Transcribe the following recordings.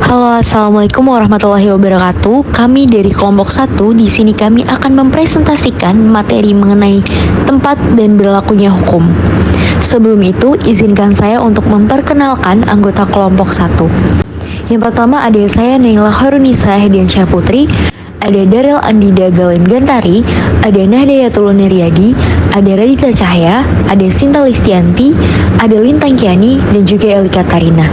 Halo, Assalamualaikum warahmatullahi wabarakatuh. Kami dari kelompok 1, di sini kami akan mempresentasikan materi mengenai tempat dan berlakunya hukum. Sebelum itu, izinkan saya untuk memperkenalkan anggota kelompok 1. Yang pertama ada saya Naila Harunisa Hediansyah Putri, ada Daryl Andida Galen Gantari, ada Nahdayatul Neriadi, ada Radita Cahya, ada Sinta Listianti, ada Lintang Kiani, dan juga Eli Katarina.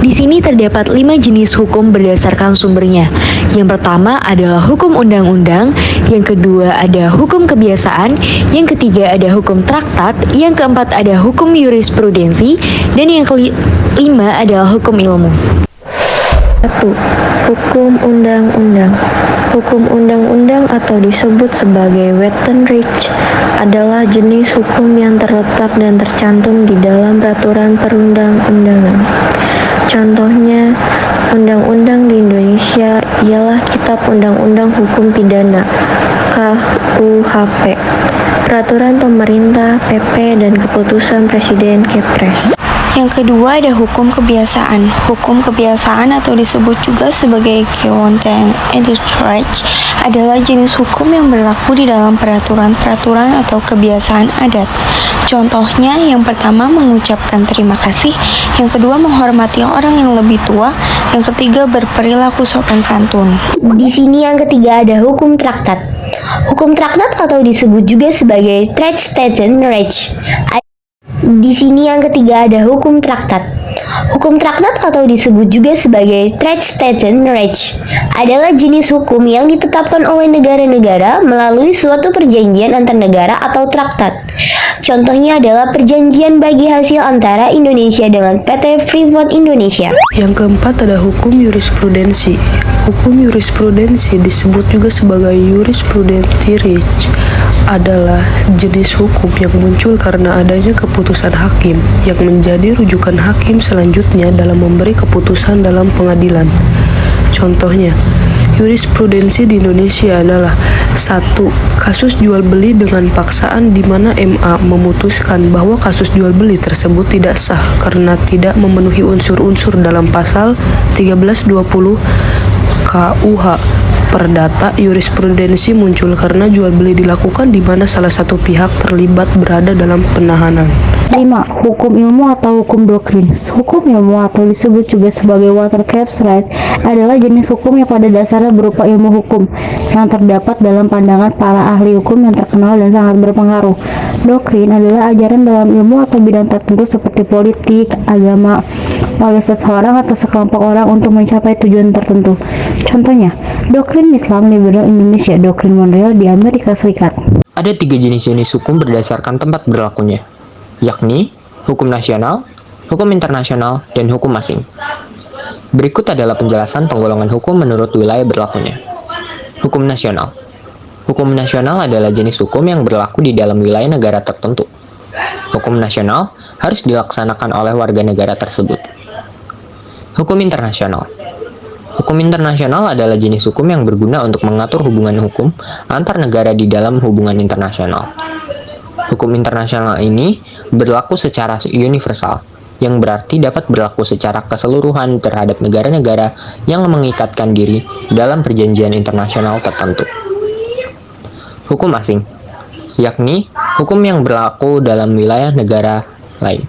Di sini terdapat 5 jenis hukum berdasarkan sumbernya. Yang pertama adalah hukum undang-undang, yang kedua ada hukum kebiasaan, yang ketiga ada hukum traktat, yang keempat ada hukum jurisprudensi, dan yang kelima adalah hukum ilmu. 1. Hukum undang-undang. Hukum undang-undang atau disebut sebagai Wettenrecht adalah jenis hukum yang terletak dan tercantum di dalam peraturan perundang-undangan. Contohnya, undang-undang di Indonesia ialah Kitab Undang-Undang Hukum Pidana (KUHP), peraturan pemerintah (PP), dan keputusan Presiden (Kepres). Yang kedua ada hukum kebiasaan. Hukum kebiasaan atau disebut juga sebagai Gewoonterecht adalah jenis hukum yang berlaku di dalam peraturan-peraturan atau kebiasaan adat. Contohnya, yang pertama mengucapkan terima kasih, yang kedua menghormati orang yang lebih tua, yang ketiga berperilaku sopan santun. Di sini yang ketiga ada hukum traktat. Hukum traktat atau disebut juga sebagai Trechtstatenrecht. Di sini yang ketiga ada hukum traktat. Hukum traktat atau disebut juga sebagai Trechtstatenrecht adalah jenis hukum yang ditetapkan oleh negara-negara melalui suatu perjanjian antar negara atau traktat. Contohnya adalah perjanjian bagi hasil antara Indonesia dengan PT Freeport Indonesia. Yang keempat ada hukum jurisprudensi. Hukum jurisprudensi disebut juga sebagai Jurisprudentenrecht adalah jenis hukum yang muncul karena adanya keputusan hakim yang menjadi rujukan hakim selanjutnya dalam memberi keputusan dalam pengadilan. Contohnya, jurisprudensi di Indonesia adalah 1. Kasus jual beli dengan paksaan di mana MA memutuskan bahwa kasus jual beli tersebut tidak sah karena tidak memenuhi unsur-unsur dalam pasal 1320 KUH. Perdata jurisprudensi muncul karena jual beli dilakukan di mana salah satu pihak terlibat berada dalam penahanan. 5. Hukum ilmu atau hukum doktrin. Hukum ilmu atau disebut juga sebagai Watercapsrecht adalah jenis hukum yang pada dasarnya berupa ilmu hukum yang terdapat dalam pandangan para ahli hukum yang terkenal dan sangat berpengaruh. Doktrin adalah ajaran dalam ilmu atau bidang tertentu seperti politik, agama, oleh seseorang atau sekelompok orang untuk mencapai tujuan tertentu. Contohnya, doktrin Islam liberal Indonesia, doktrin Monroe di Amerika Serikat. Ada 3 jenis-jenis hukum berdasarkan tempat berlakunya, yakni hukum nasional, hukum internasional, dan hukum asing. Berikut adalah penjelasan penggolongan hukum menurut wilayah berlakunya. Hukum nasional. Hukum nasional adalah jenis hukum yang berlaku di dalam wilayah negara tertentu. Hukum nasional harus dilaksanakan oleh warga negara tersebut. Hukum internasional. Hukum internasional adalah jenis hukum yang berguna untuk mengatur hubungan hukum antar negara di dalam hubungan internasional. Hukum internasional ini berlaku secara universal, yang berarti dapat berlaku secara keseluruhan terhadap negara-negara yang mengikatkan diri dalam perjanjian internasional tertentu. Hukum asing, yakni hukum yang berlaku dalam wilayah negara lain.